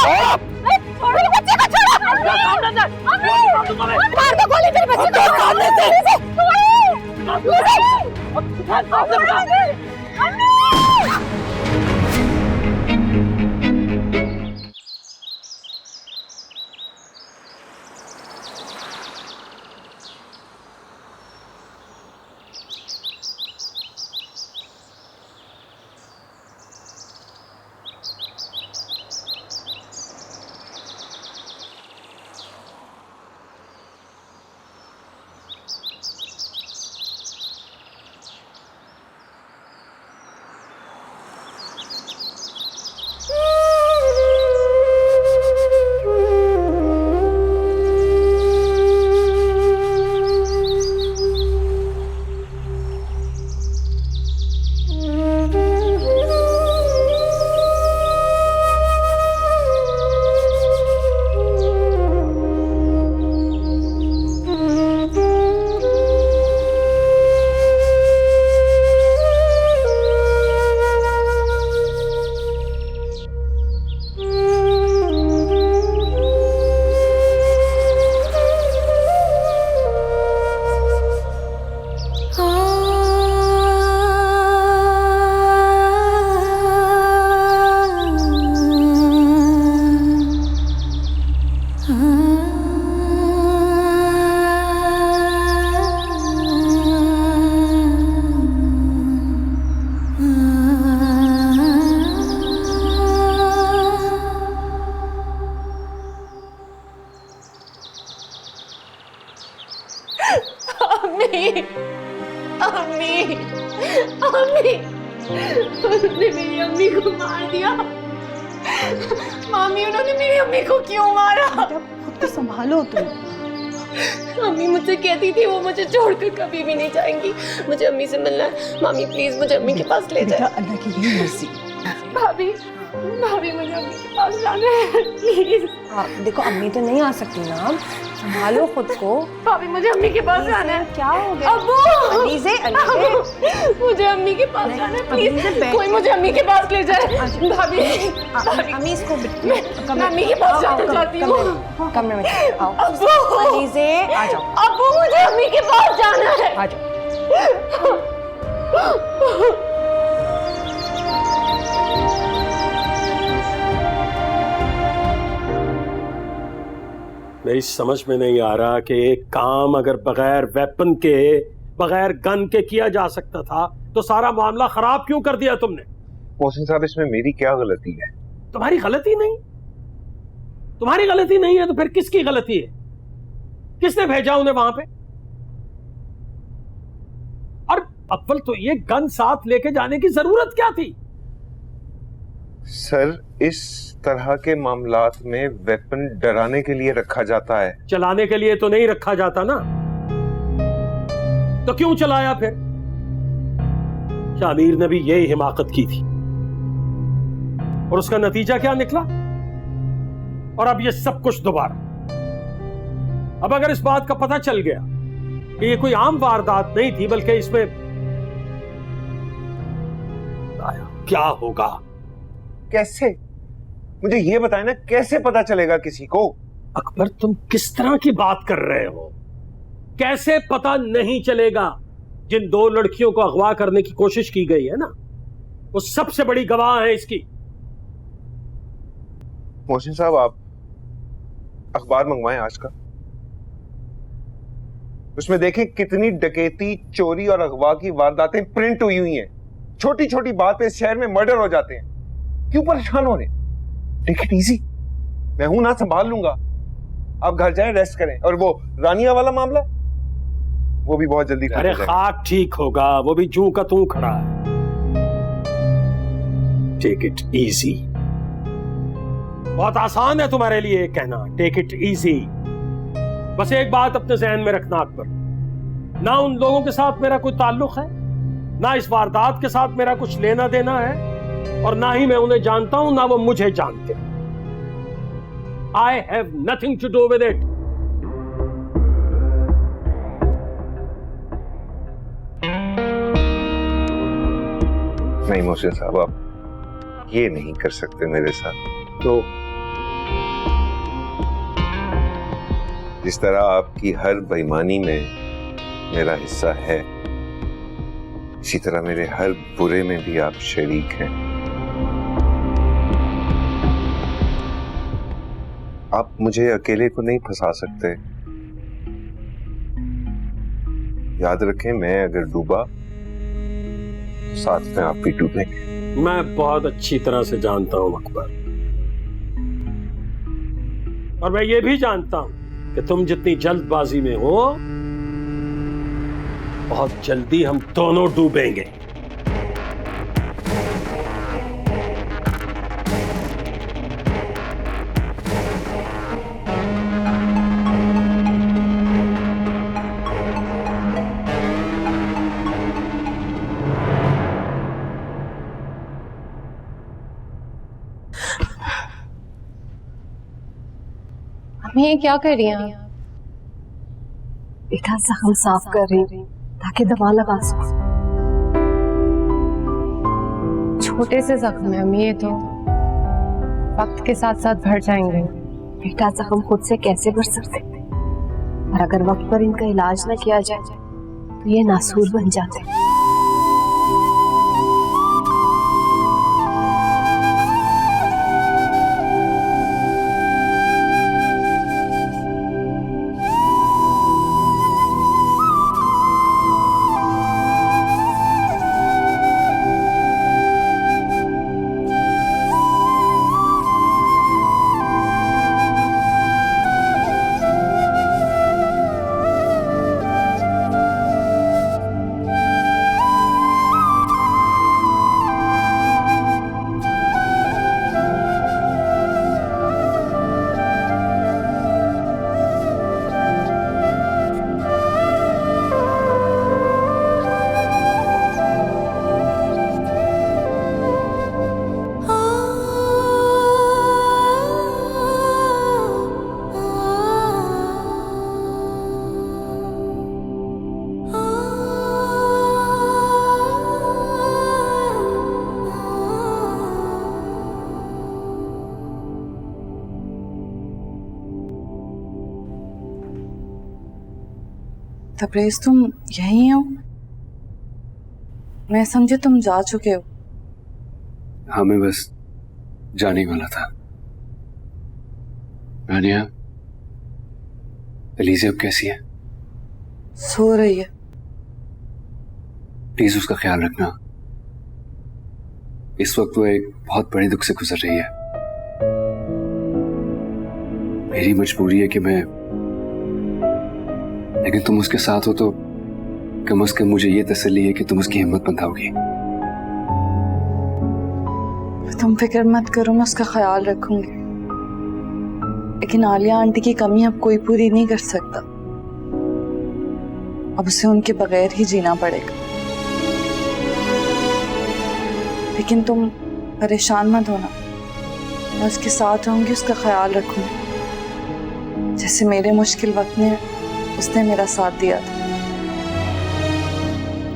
छोड़ो बच्चे को, छोड़ो। मार दो गोली तेरे बच्चे को। उन्होंने मेरी अम्मी को मार दिया। मामी, उन्होंने मेरी अम्मी को क्यों मारा? खुद को संभालो तुम। अम्मी मुझसे कहती थी वो मुझे छोड़कर कभी भी नहीं जाएंगी। मुझे अम्मी से मिलना है। मामी प्लीज मुझे अम्मी के पास ले जाए। अल्लाह की यही मर्जी। भाभी, भाभी मुझे अम्मी के पास जाना है प्लीज। देखो अम्मी तो नहीं आ सकती ना, संभालो खुद को। भाभी मुझे अम्मी के पास जाना है। क्या हो गया? अब्बू, अनीसे, मुझे अम्मी के पास जाना है प्लीज। कोई मुझे अम्मी के पास ले जाए। भाभी, अम्मी इसको मैं अम्मी के पास जाना चाहती हूँ। कमरे में आओ। अब्बू, अनीसे आ जाओ। अब्बू मुझे अम्मी के पास जाना है। आ जाओ। मेरी समझ में नहीं आ रहा कि एक काम अगर बगैर वेपन के, बगैर गन के किया जा सकता था तो सारा मामला खराब क्यों कर दिया तुमने? मोहसिन साहब, इसमें मेरी क्या गलती है? तुम्हारी गलती नहीं? तुम्हारी गलती नहीं है तो फिर किसकी गलती है? किसने भेजा उन्हें वहां पे? और अव्वल तो ये गन साथ लेके जाने की जरूरत क्या थी? सर, इस तरह के मामलात में वेपन डराने के लिए रखा जाता है, चलाने के लिए तो नहीं रखा जाता ना। तो क्यों चलाया फिर? शामिर ने भी यही हिमाकत की थी और उसका नतीजा क्या निकला? और अब ये सब कुछ दोबारा। अब अगर इस बात का पता चल गया कि ये कोई आम वारदात नहीं थी बल्कि इसमें क्या होगा? कैसे? मुझे ये बताएं ना, कैसे पता चलेगा किसी को? अकबर, तुम किस तरह की बात कर रहे हो? कैसे पता नहीं चलेगा? जिन दो लड़कियों को अगवा करने की कोशिश की गई है ना, वो सबसे बड़ी गवाह है इसकी। मोहसिन साहब, आप अखबार मंगवाएं आज का। उसमें देखें कितनी डकैती, चोरी और अगवा की वारदातें प्रिंट हुई हैं। छोटी छोटी बात पे इस शहर में मर्डर हो जाते हैं। क्यों परेशान हो रहे? टेक इट इजी, मैं हूं ना, संभाल लूंगा। आप घर जाएं, रेस्ट करें। और वो रानिया वाला मामला, वो भी बहुत जल्दी अरे खाक ठीक होगा, वो भी जू का तू खड़ा है। Take it easy. बहुत आसान है तुम्हारे लिए कहना टेक इट इजी। बस एक बात अपने जहन में रखना अकबर, ना उन लोगों के साथ मेरा कोई ताल्लुक है, ना इस वारदात के साथ मेरा कुछ लेना देना है, और ना ही मैं उन्हें जानता हूं, ना वो मुझे जानते। I have nothing to do with it. नहीं मोहसिन साहब, आप ये नहीं कर सकते मेरे साथ। तो जिस तरह आपकी हर बेईमानी में मेरा हिस्सा है, इसी तरह मेरे हर बुरे में भी आप शरीक हैं। आप मुझे अकेले को नहीं फंसा सकते। याद रखें, मैं अगर डूबा साथ में आप भी डूबेंगे। मैं बहुत अच्छी तरह से जानता हूं अकबर, और मैं ये भी जानता हूं कि तुम जितनी जल्दबाजी में हो, बहुत जल्दी हम दोनों डूबेंगे। अम्मी ये क्या कर रही हैं आप? बेटा जख्म साफ कर रही हूँ ताकि दवा लगा सको। छोटे से जख्म है अम्मी, ये तो वक्त के साथ साथ भर जाएंगे। बेटा जख्म खुद से कैसे भर सकते थे, और अगर वक्त पर इनका इलाज न किया जाए तो ये नासूर बन जाते। तबरेज, तुम यहीं हो? मैं समझे तुम जा चुके हो। हाँ, मैं बस जाने वाला था। रानिया, अलीज़े अब कैसी है? सो रही है। प्लीज उसका ख्याल रखना। इस वक्त वो एक बहुत बड़े दुख से गुजर रही है। मेरी मजबूरी है कि मैं, लेकिन तुम उसके साथ हो तो कम से कम मुझे ये तसल्ली है कि तुम उसकी हिम्मत बंधाओगी। तुम फिक्र मत करो, मैं उसका ख्याल रखूंगी। लेकिन आलिया आंटी की कमी अब कोई पूरी नहीं कर सकता। अब उसे उनके बगैर ही जीना पड़ेगा। लेकिन तुम परेशान मत होना, मैं उसके साथ रहूंगी, उसका ख्याल रखूंगी। जैसे मेरे मुश्किल वक्त में उसने मेरा साथ दिया था,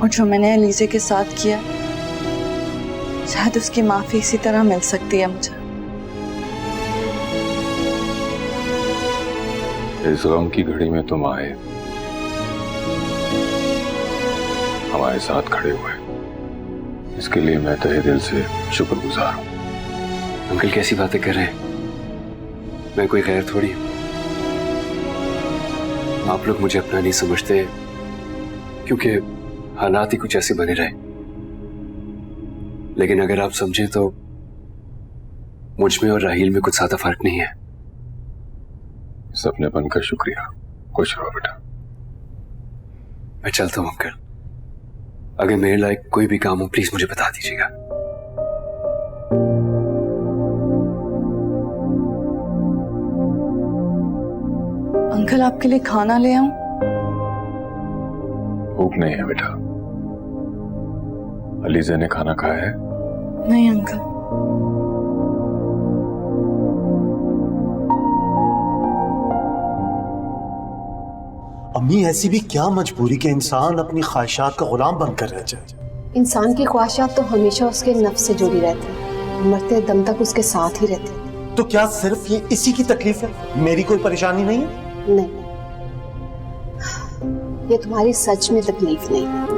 और जो मैंने अलीज़े के साथ किया, शायद उसकी माफी इसी तरह मिल सकती है मुझे। इस गम की घड़ी में तुम आए, हमारे साथ खड़े हुए, इसके लिए मैं तहे दिल से शुक्रगुजार हूं। अंकल कैसी बातें कर रहे हैं? मैं कोई गैर थोड़ी हूं। आप लोग मुझे अपना नहीं समझते क्योंकि हालात ही कुछ ऐसे बने रहे। लेकिन अगर आप समझें तो मुझ में और राहील में कुछ ज्यादा फर्क नहीं है। सपनेपन का शुक्रिया। खुश रहो बेटा। मैं चलता हूं अंकल। अगर मेरे लायक कोई भी काम हो प्लीज मुझे बता दीजिएगा। अंकल, आपके लिए खाना ले आऊं? भूख नहीं है बेटा। अलीज़े ने खाना खाया है? नहीं अंकल। अम्मी, ऐसी भी क्या मजबूरी के इंसान अपनी ख्वाहिशात का गुलाम बनकर रह जाए? इंसान की ख्वाहिशात तो हमेशा उसके नफ्स से जुड़ी रहती है, मरते दम तक उसके साथ ही रहती है। तो क्या सिर्फ ये इसी की तकलीफ है, मेरी कोई परेशानी नहीं है? नहीं, ये तुम्हारी सच में तकलीफ नहीं है।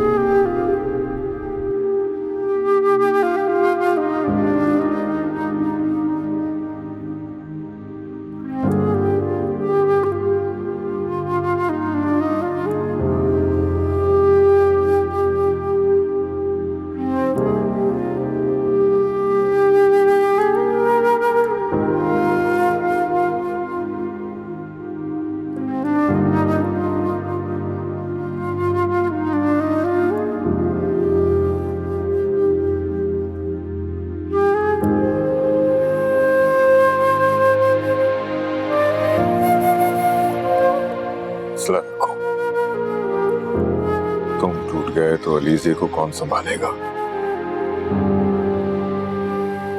हौसला रखो। तुम टूट गए तो अलीजे को कौन संभालेगा?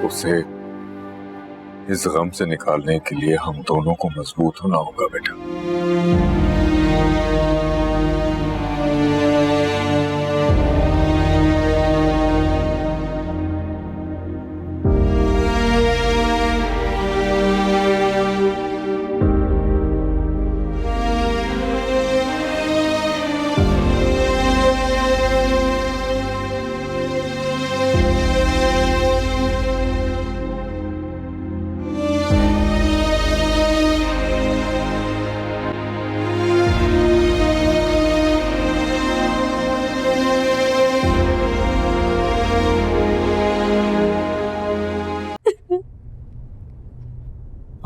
उसे इस गम से निकालने के लिए हम दोनों को मजबूत होना होगा बेटा।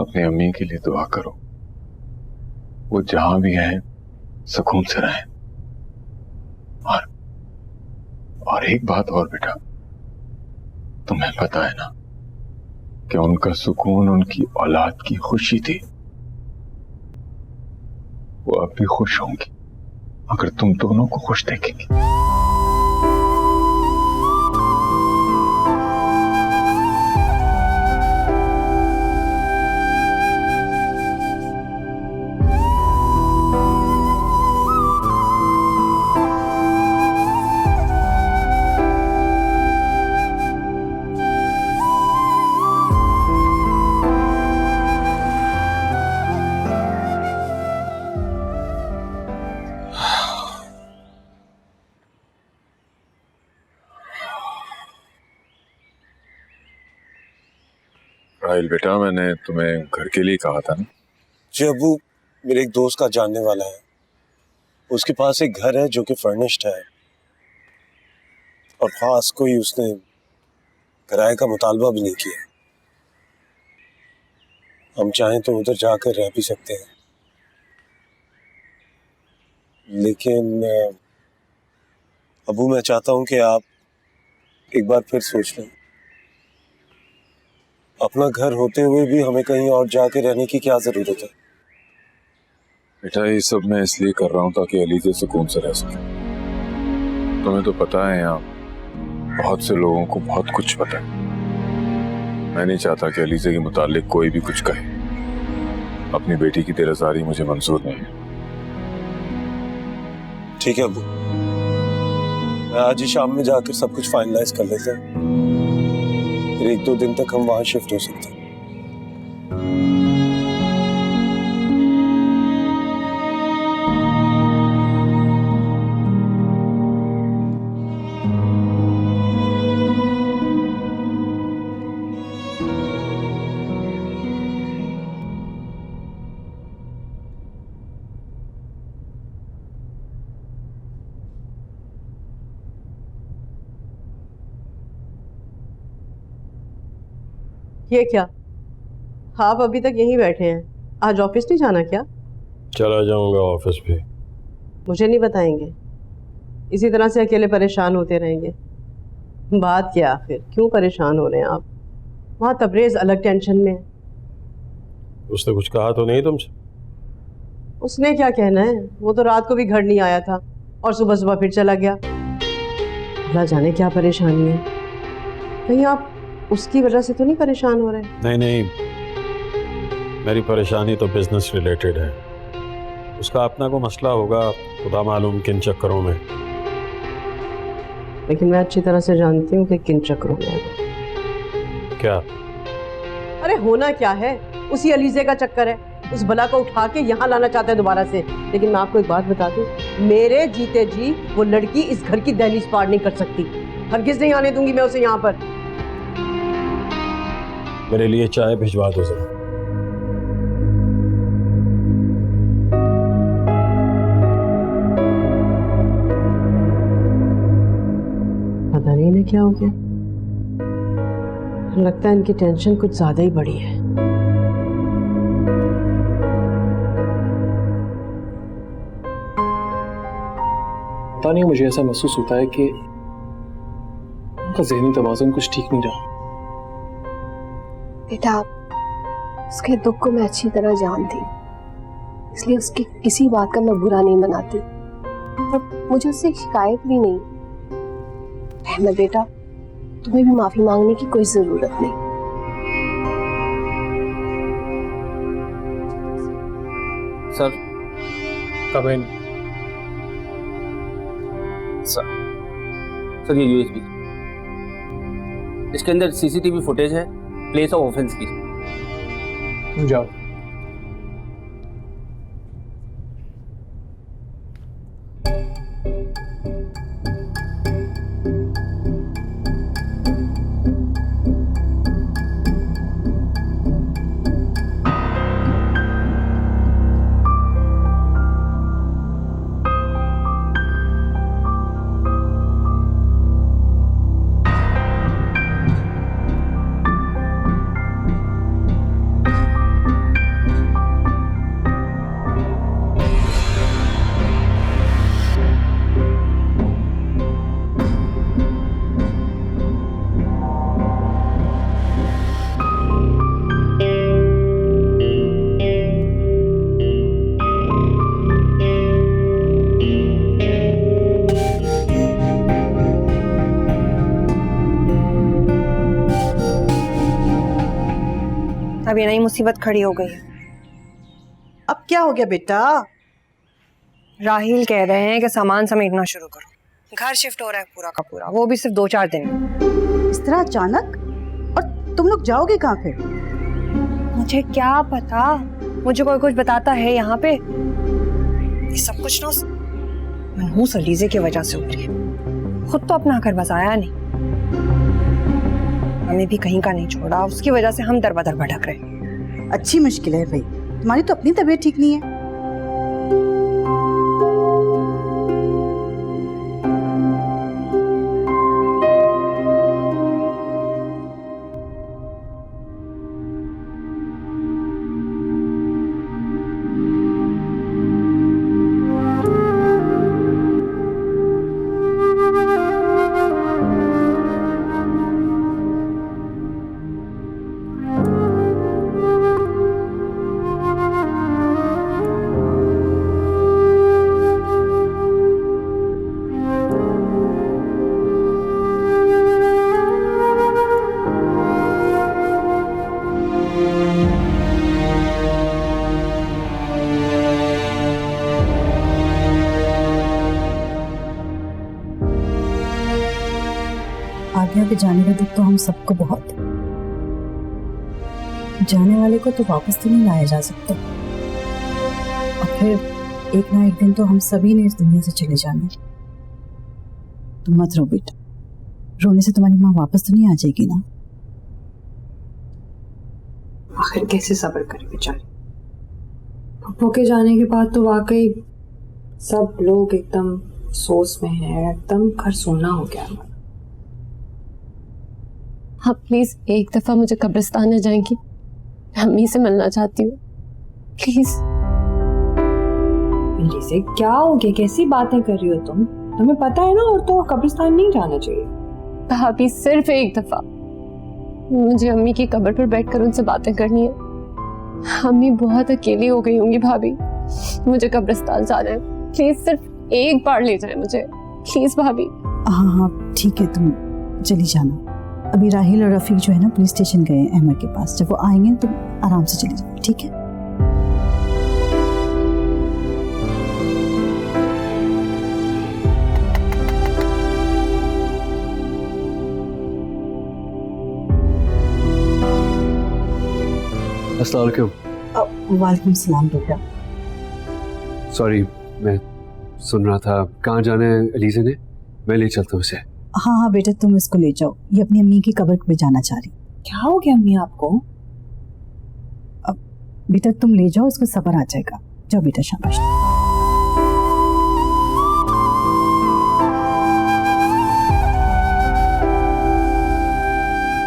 अपनी अम्मी के लिए दुआ करो, वो जहां भी हैं सुकून से रहें। और एक बात और बेटा, तुम्हें पता है ना कि उनका सुकून उनकी औलाद की खुशी थी। वो अब भी खुश होंगी अगर तुम दोनों को खुश देखेंगी। राहिल बेटा, मैंने तुम्हें घर के लिए कहा था ना। जी अबू, मेरे एक दोस्त का जानने वाला है, उसके पास एक घर है जो कि फर्निश्ड है और खास कोई उसने किराए का मुतालबा भी नहीं किया। हम चाहें तो उधर जाकर रह भी सकते हैं, लेकिन अबू मैं चाहता हूं कि आप एक बार फिर सोच लें। अपना घर होते हुए भी हमें कहीं और जाके रहने की क्या जरूरत है? बेटा ये सब मैं इसलिए कर रहा हूँ ताकि अलीजे सुकून से रह सके। तुम्हें तो पता है यहाँ बहुत से लोगों को बहुत कुछ पता है। मैं नहीं चाहता कि अलीजे के मुतालिक कोई भी कुछ कहे। अपनी बेटी की दिलआज़ारी मुझे मंजूर नहीं है। ठीक है अबू, मैं आज ही शाम में जाकर सब कुछ फाइनलाइज कर लेते हैं, फिर 1-2 दिन तक हम वहां शिफ्ट हो सकते हैं। ये क्या, आप अभी तक यहीं बैठे हैं? आज ऑफिस नहीं जाना क्या? चला जाऊंगा ऑफिस पे। मुझे नहीं बताएंगे? इसी तरह से अकेले परेशान होते रहेंगे? बात क्या आखिर, क्यों परेशान हो रहे हैं आप? वहाँ तबरेज अलग टेंशन में है। उसने कुछ कहा तो नहीं तुमसे? उसने क्या कहना है, वो तो रात को भी घर नहीं आया था और सुबह सुबह फिर चला गया। अल्लाह जाने क्या परेशानी है। कहीं आप उसकी वजह से तो नहीं परेशान हो रहे? नहीं नहीं, मेरी परेशानी तो बिजनेस रिलेटेड है। उसका अपना को मसला होगा, खुदा मालूम किन चक्करों में। लेकिन मैं अच्छी तरह से जानती हूँ कि किन चक्करों में है। क्या? अरे होना क्या है, उसी अलीजे का चक्कर है। उस बला को उठा के यहाँ लाना चाहते हैं दोबारा से। लेकिन मैं आपको एक बात बता दूँ, मेरे जीते जी वो लड़की इस घर की दहलीज पार नहीं कर सकती। हरगिज नहीं आने दूंगी मैं उसे यहाँ पर। मेरे लिए चाय भिजवा दो जरा। पता नहीं इन्हें क्या हो गया, लगता है इनकी टेंशन कुछ ज्यादा ही बड़ी है। पता नहीं, मुझे ऐसा महसूस होता है कि उनका ज़हनी तवाज़ुन कुछ ठीक नहीं रहा। बेटा, उसके दुख को मैं अच्छी तरह जानती हूँ, इसलिए उसकी किसी बात का मैं बुरा नहीं मनाती और मुझे उससे शिकायत भी नहीं। अहमद बेटा, तुम्हें भी माफी मांगने की कोई जरूरत नहीं। सर, कब इन? सर ये यूएसबी, इसके अंदर सीसीटीवी फुटेज है प्लेस ऑफ ऑफेंस की। तुम जाओ। अब ये नई मुसीबत खड़ी हो गई है। अब क्या हो गया बेटा? राहिल कह रहे हैं कि सामान समेटना शुरू करो। घर शिफ्ट हो रहा है पूरा का पूरा, वो भी सिर्फ 2-4 दिन। इस तरह अचानक? और तुम लोग जाओगे कहाँ फिर? मुझे क्या पता, मुझे कोई कुछ बताता है यहाँ पे। ये सब कुछ ना उस मनहूस अलीज़े की वजह से हो रही है। खुद तो अपना घर बसाया नहीं, हमें भी कहीं का नहीं छोड़ा, उसकी वजह से हम दरबदर भटक रहे। अच्छी मुश्किल है भाई, तुम्हारी तो अपनी तबीयत ठीक नहीं है। आगे आगे जाने का दुख तो हम सबको बहुत है। जाने वाले को तो वापस तो नहीं लाया जा सकता, और फिर एक ना एक दिन तो हम सभी ने इस दुनिया से चले जाना। तुम मत रो बेटा, रोने से तुम्हारी माँ वापस तो नहीं आ जाएगी ना? आखिर कैसे सब्र करे बेचारी। पप्पू के जाने के बाद तो वाकई सब लोग एकदम सोच में हैं, एकदम घर सूना हो गया। हाँ प्लीज एक दफा मुझे कब्रिस्तान ले जाएंगी, अम्मी से मिलना चाहती हूँ प्लीज। से क्या हो गया, कैसी बातें कर रही हो तुम? तुम्हें पता है ना, और तो कब्रिस्तान नहीं जाना चाहिए। भाभी सिर्फ एक दफा मुझे अम्मी की कब्र पर बैठकर उनसे बातें करनी है। अम्मी बहुत अकेली हो गई होंगी भाभी, मुझे कब्रिस्तान जाना है, प्लीज सिर्फ एक बार ले जाए मुझे प्लीज भाभी। हाँ हाँ ठीक है, तुम चली जाना। अभी राहिल और रफीक जो है ना पुलिस स्टेशन गए हैं अहमद के पास, जब वो आएंगे तुम आराम से चली जाओ, ठीक है? अस्सलाम वालेकुम। वालेकुम सलाम बेटा। सॉरी, मैं सुन रहा था। कहाँ जाना है अलीज़ा ने? मैं ले चलता हूँ उसे। हाँ हाँ बेटा, तुम इसको ले जाओ, ये अपनी अम्मी की कब्र पे जाना चाह रही। क्या हो गया अम्मी आपको? अब बेटा तुम ले जाओ, इसको सब्र आ जाएगा। जाओ बेटा, शाबाश।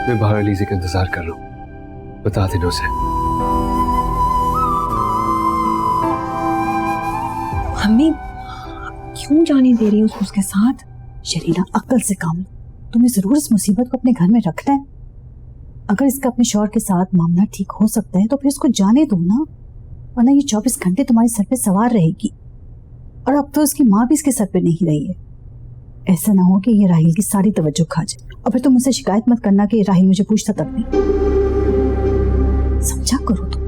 मैं बाहर अलीज़ा का इंतजार कर रहा हूँ, बता देना उसे। अम्मी क्यों जाने दे रही है उसके साथ? शरीना, अक्ल से काम लो। तुम्हें जरूर इस मुसीबत को अपने घर में रखना है। अगर इसका अपने शौहर के साथ मामला ठीक हो सकता है तो फिर इसको जाने दो ना, वरना ये 24 घंटे तुम्हारे सर पे सवार रहेगी। और अब तो इसकी माँ भी इसके सर पे नहीं रही है। ऐसा ना हो कि ये राहिल की सारी तवज्जो खा जाए और फिर तुम मुझसे शिकायत मत करना कि राहिल मुझे पूछता तक नहीं। समझा करो तुम।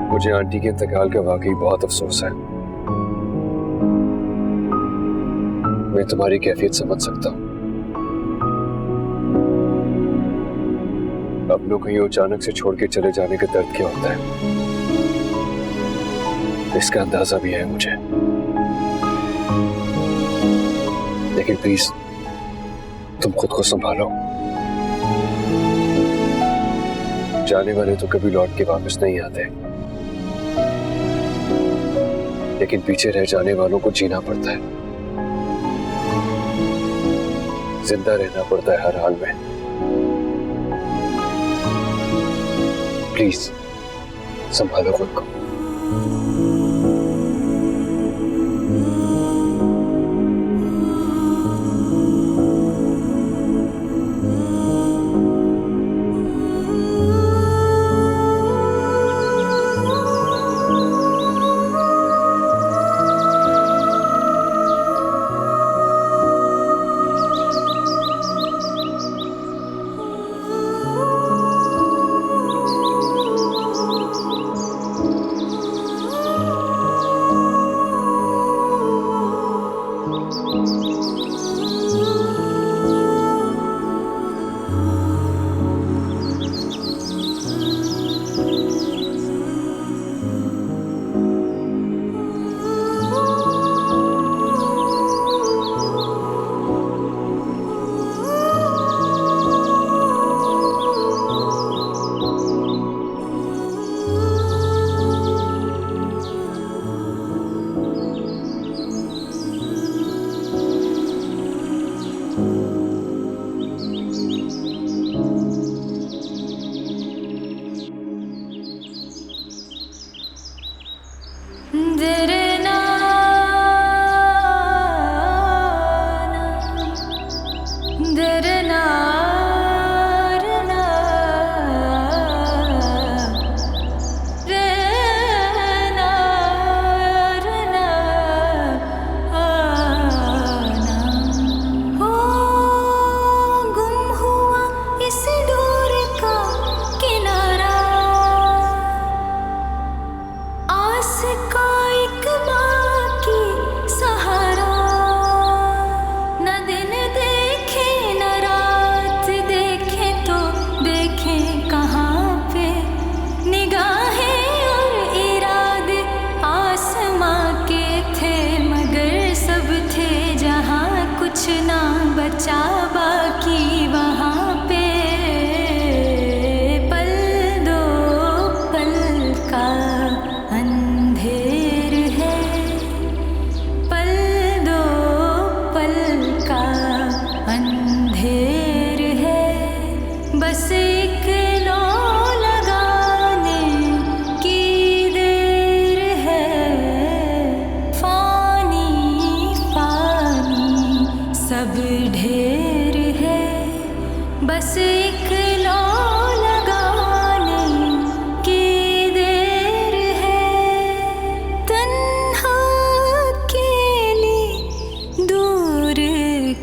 मुझे आंटी के इंतकाल का वाकई बहुत अफसोस है। मैं तुम्हारी कैफियत समझ सकता हूँ। अपनों को यूं अचानक से छोड़ के चले जाने का दर्द क्या होता है, इसका अंदाजा भी है मुझे। लेकिन प्लीज तुम खुद को संभालो। जाने वाले तो कभी लौट के वापस नहीं आते, लेकिन पीछे रह जाने वालों को जीना पड़ता है, जिंदा रहना पड़ता है हर हाल में। प्लीज संभालो खुद को।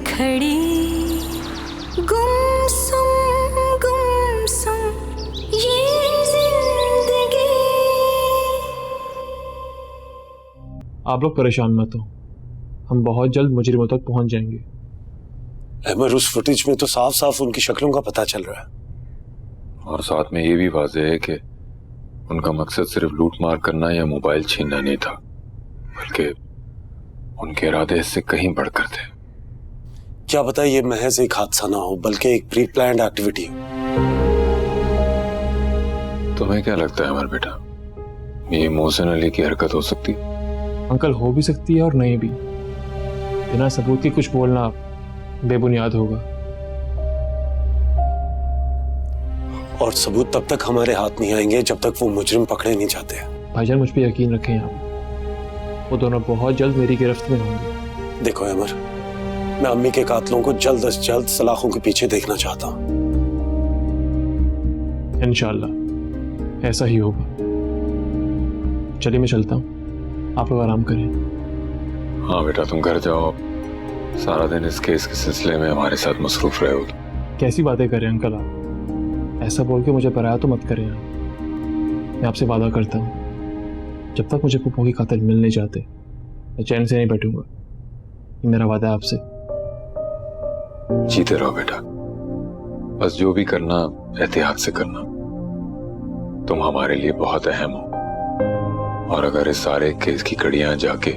खड़ी आप लोग परेशान मत हो, हम बहुत जल्द मुजरिमों तक पहुंच जाएंगे। अहमद, उस फुटेज में तो साफ साफ उनकी शक्लों का पता चल रहा है। और साथ में ये भी वाज़ेह है कि उनका मकसद सिर्फ लूट मार करना या मोबाइल छीनना नहीं था, बल्कि उनके इरादे इससे कहीं बढ़कर थे। क्या पता ये महज एक हादसा ना हो, बल्कि एक प्री प्लान्ड एक्टिविटी। तुम्हें क्या लगता है हमारे बेटा, ये मोहसिन अली की हरकत हो सकती? अंकल, हो भी सकती है और नहीं भी। बिना सबूत के कुछ बोलना बेबुनियाद होगा। और सबूत तब तक हमारे हाथ नहीं आएंगे जब तक वो मुजरिम पकड़े नहीं जाते। भाईजान, मुझ पे यकीन रखें आप, वो दोनों बहुत जल्द मेरी गिरफ्त में होंगे। देखो अमर, मैं अम्मी के कातलों को जल्द से जल्द सलाखों के पीछे देखना चाहता हूँ। इंशाल्लाह ऐसा ही होगा। चलिए मैं चलता हूँ, आप लोग आराम करें। हाँ बेटा, तुम घर जाओ, सारा दिन इस केस के सिलसिले में हमारे साथ मसरूफ रहोगे। कैसी बातें करें अंकल आप, ऐसा बोल के मुझे पराया तो मत करें आप। मैं आपसे वादा करता हूँ, जब तक मुझे पुप्पो के कातिल मिल नहीं जाते मैं चैन से नहीं बैठूंगा। ये मेरा वादा है आपसे। जीते रहो बेटा, बस जो भी करना एहतियात से करना। तुम हमारे लिए बहुत अहम हो, और अगर इस सारे केस की कड़ियां जाके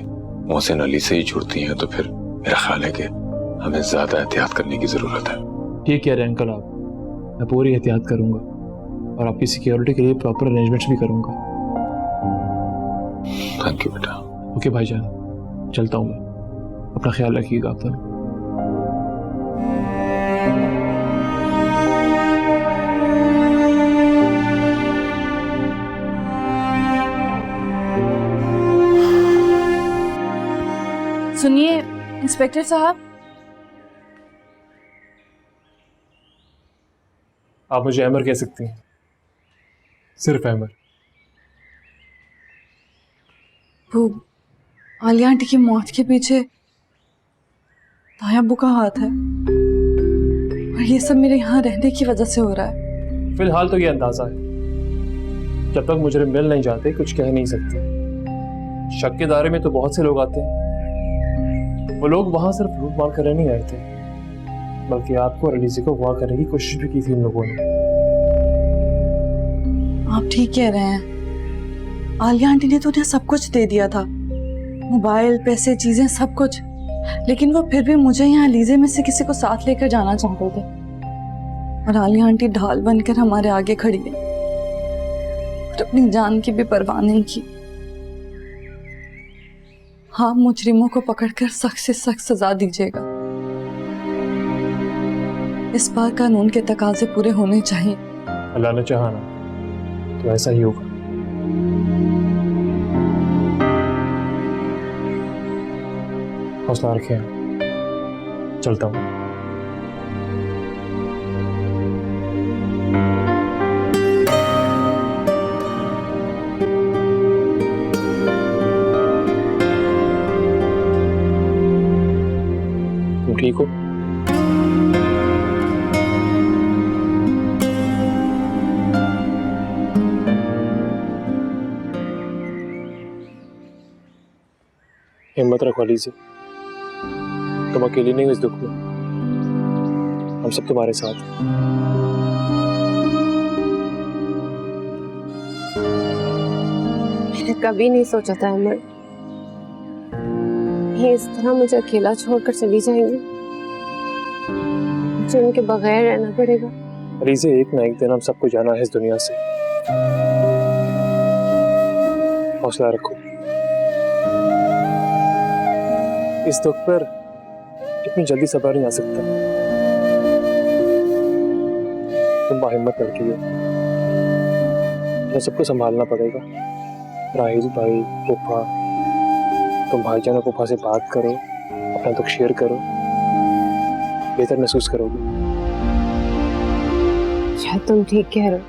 मोहसिन अली से ही जुड़ती हैं तो फिर मेरा ख्याल है कि हमें ज्यादा एहतियात करने की जरूरत है। ठीक कह रहे हैं अंकल आप, मैं पूरी एहतियात करूंगा और आपकी सिक्योरिटी के लिए प्रॉपर अरेंजमेंट्स भी करूंगा। थैंक यू बेटा। ओके भाईजान, चलता हूँ मैं, अपना ख्याल रखिएगा आप लोग। सुनिए इंस्पेक्टर साहब, आप मुझे अहमर कह सकती हैं, सिर्फ अहमर। वो आलिया आंटी की मौत के पीछे ताया अब्बू का हाथ है, और ये सब मेरे यहाँ रहने की वजह से हो रहा है। फिलहाल तो ये अंदाजा है, जब तक मुजरिम मिल नहीं जाते कुछ कह नहीं सकते। शक के दायरे में तो बहुत से लोग आते हैं। वो लोग वहां सिर्फ लूट मार कर नहीं आए थे, बल्कि आपको और अलीज़े को अगवा करने की कोशिश भी की थी इन लोगों ने। आप ठीक कह रहे हैं, आलिया आंटी ने तो उन्हें सब कुछ दे दिया था, मोबाइल, पैसे, चीजें, सब कुछ। लेकिन वो फिर भी मुझे यहाँ अलीज़े में से किसी को साथ लेकर जाना चाहते थे, और आलिया आंटी ढाल बनकर हमारे आगे खड़ी है और अपनी जान की भी परवाह नहीं की। हाँ, मुजरिमों को पकड़कर सख्त से सख्त सजा दीजिएगा। इस बार कानून के तकाजे पूरे होने चाहिए। अल्लाह ने चाहा ना तो ऐसा ही होगा। हौसला रखें, चलता हूँ। तुम ठीक हो? हिम्मत रखो अलीज़े, तुम अकेली नहीं हो इस दुख में, हम सब तुम्हारे साथ हैं। मैंने कभी नहीं सोचा था अमर, ये इस तरह मुझे अकेला छोड़कर चली जाएंगी, मुझे उनके बगैर रहना पड़ेगा। अलीज़े, एक ना एक दिन हम सबको जाना है इस दुनिया से, हौसला रखो। इस दुख पर इतनी जल्दी सब्र नहीं आ सकता। तुम बाहिम्मत लड़की हो, तुम्हें सबको संभालना पड़ेगा। राहिल भाई, पुप्पा, तुम भाईजान और पुप्पा से बात करो, अपना दुख शेयर करो, बेहतर महसूस करोगे। शायद तुम ठीक कह रहे हो,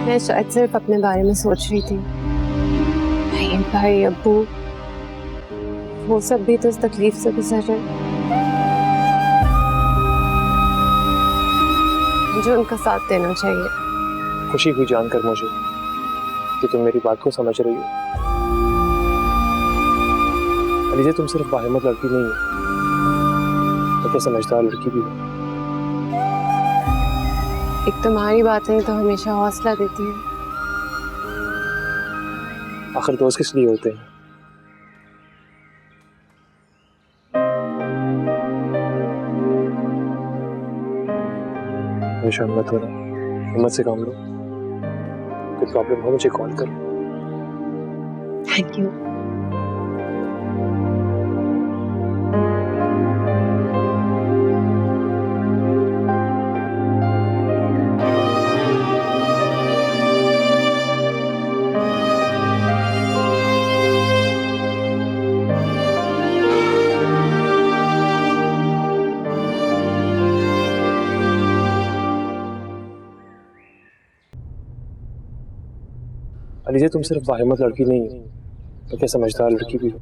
मैं शायद सिर्फ अपने बारे में सोच रही थी। भाई अब्बू वो सब भी तो इस तकलीफ से गुजर रहे, मुझे उनका साथ देना चाहिए। खुशी हुई जानकर मुझे कि तुम मेरी बात को समझ रही हो। अलीज़ा तुम सिर्फ बाहिम्मत लड़की नहीं हो, तो क्या समझदार लड़की भी हो। एक तुम्हारी बातें तो हमेशा हौसला देती है। आखिर दोस्त किस लिए होते हैं? हमेशा हिम्मत हो रहा, हिम्मत से काम लो। कोई प्रॉब्लम हो मुझे कॉल करो। Thank you. अलीज़ा तुम सिर्फ बाहिम्मत लड़की नहीं हो, तो क्या समझदार लड़की भी हो।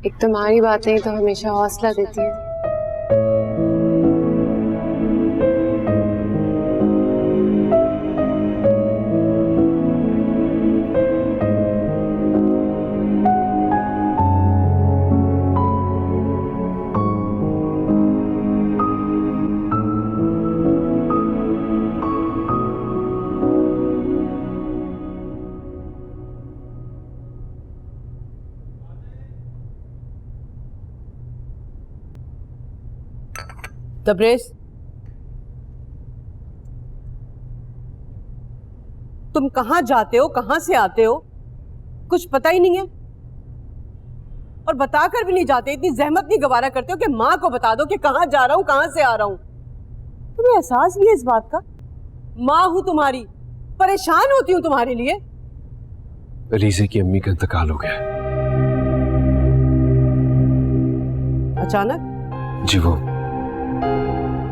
एक तुम्हारी बातें तो हमेशा हौसला देती है। तबरेज, तुम कहाँ जाते हो, कहाँ से आते हो, कुछ पता ही नहीं है और बताकर भी नहीं जाते। इतनी जहमत नहीं गवारा करते हो कि माँ को बता दो कि कहाँ जा रहा हूँ, कहाँ से आ रहा हूँ। तुम्हें एहसास नहीं है इस बात का? माँ हूँ तुम्हारी, परेशान होती हूँ तुम्हारे लिए। अलीज़ा की अम्मी का इंतकाल हो गया। अचानक? जी, वो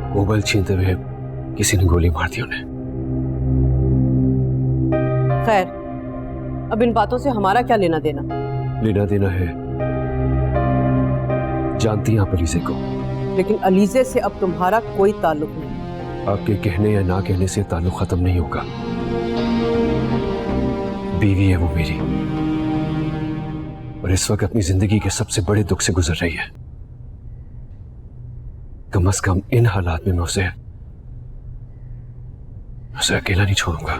मोबाइल छीनते हुए किसी ने गोली मार दी उन्हें। खैर, अब इन बातों से हमारा क्या लेना देना? लेना देना है, जानती हैं आप अलीज़ा को। लेकिन अलीज़ा से अब तुम्हारा कोई ताल्लुक नहीं। आपके कहने या ना कहने से ताल्लुक खत्म नहीं होगा। बीवी है वो मेरी, और इस वक्त अपनी जिंदगी के सबसे बड़े दुख से गुजर रही है। कम से कम इन हालात में मैं उसे अकेला नहीं छोड़ूंगा।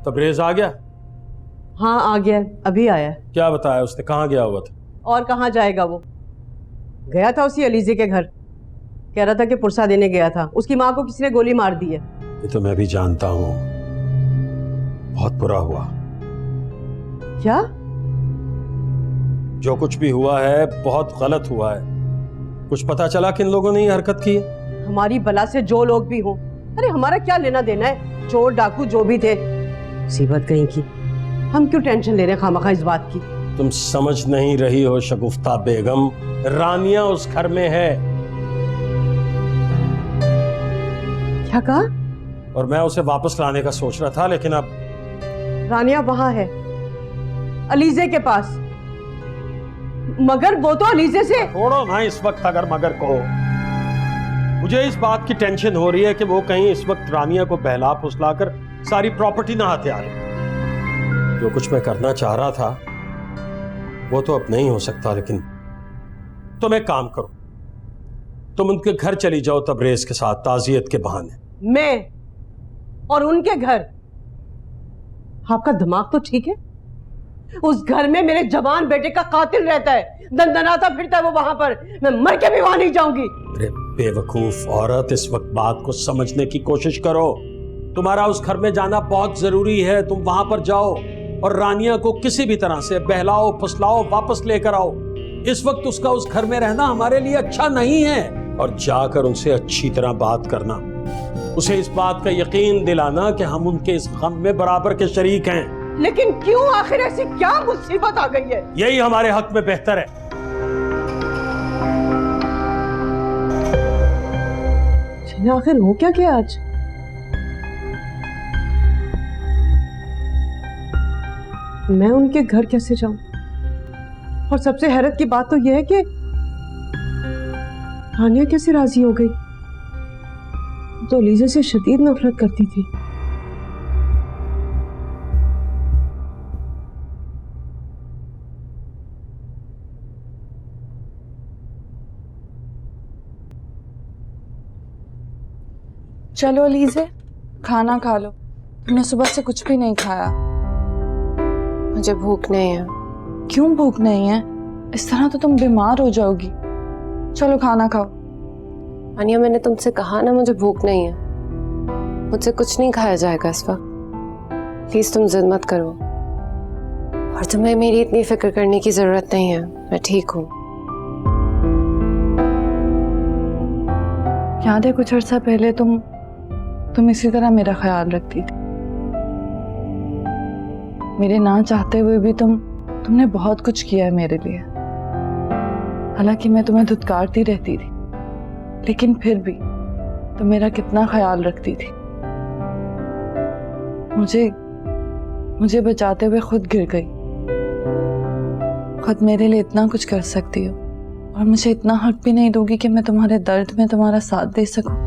तबरेज आ गया? हाँ आ गया, अभी आया। क्या बताया उसने, कहाँ गया हुआ था? और कहाँ जाएगा वो, गया था उसी अलीज़े के घर। कह रहा था कि पुरसा देने गया था। उसकी माँ को किसी ने गोली मार दी है। ये तो मैं भी जानता हूँ, बहुत बुरा हुआ। क्या? जो कुछ भी हुआ है बहुत गलत हुआ है। कुछ पता चला किन लोगों ने ये हरकत की? हमारी बला से जो लोग भी हों, अरे हमारा क्या लेना देना है? चोर डाकू जो भी थे, मुसीबत कहीं की। हम क्यों टेंशन ले रहे हैं खामखा इस बात की? तुम समझ नहीं रही हो शगुफ्ता बेगम, रानिया उस घर में है। क्या कहा? और मैं उसे वापस लाने का सोच रहा था, लेकिन अब रानिया वहां है, अलीज़े के पास। मगर वो तो अलीज़े से। छोड़ो ना इस वक्त अगर मगर कहो। मुझे इस बात की टेंशन हो रही है कि वो कहीं इस वक्त रानिया को बहला फुसलाकर सारी प्रॉपर्टी ना हाथे आ रही। जो कुछ मैं करना चाह रहा था वो तो अब नहीं हो सकता, लेकिन तुम एक काम करो, तुम उनके घर चली जाओ तबरेज के साथ ताजियत के बहाने। मैं और उनके घर? आपका दिमाग तो ठीक है? उस घर में मेरे जवान बेटे का कातिल रहता है, दंदनाता फिरता है वो वहां पर। मैं मर के भी वहां नहीं जाऊंगी। अरे बेवकूफ औरत, इस वक्त बात को समझने की कोशिश करो। तुम्हारा उस घर में जाना बहुत जरूरी है। तुम वहां पर जाओ और रानिया को किसी भी तरह से बहलाओ फुसलाओ, वापस लेकर आओ। इस वक्त उसका उस घर में रहना हमारे लिए अच्छा नहीं है। और जाकर उनसे अच्छी तरह बात करना, उसे इस बात का यकीन दिलाना कि हम उनके इस गम में बराबर के शरीक हैं। लेकिन क्यों? आखिर ऐसी क्या मुसीबत आ गई है? यही हमारे हक में बेहतर है। आखिर हो क्या गया आज? मैं उनके घर कैसे जाऊं? और सबसे हैरत की बात तो यह है कि हानिया कैसे राजी हो गई? तो अलीजा से शदीद नफरत करती थी। चलो अलीजे, खाना खा लो। तुमने सुबह से कुछ भी नहीं खाया। मुझे भूख नहीं है। क्यों भूख नहीं है? इस तरह तो तुम बीमार हो जाओगी। चलो खाना खाओ। अनिया, मैंने तुमसे कहा ना मुझे भूख नहीं है। मुझसे कुछ नहीं खाया जाएगा इस वक्त। प्लीज तुम जिद मत करो। और तुम्हें मेरी इतनी फिक्र करने की जरूरत नहीं है, मैं ठीक हूँ। याद है कुछ अर्सा पहले तुम इसी तरह मेरा ख्याल रखती थी। मेरे ना चाहते हुए भी तुमने बहुत कुछ किया है मेरे लिए। हालांकि मैं तुम्हें धुतकारती रहती थी, लेकिन फिर भी तुम मेरा कितना ख्याल रखती थी। मुझे बचाते हुए खुद गिर गई। खुद मेरे लिए इतना कुछ कर सकती हो और मुझे इतना हक भी नहीं दोगी कि मैं तुम्हारे दर्द में तुम्हारा साथ दे सकूं।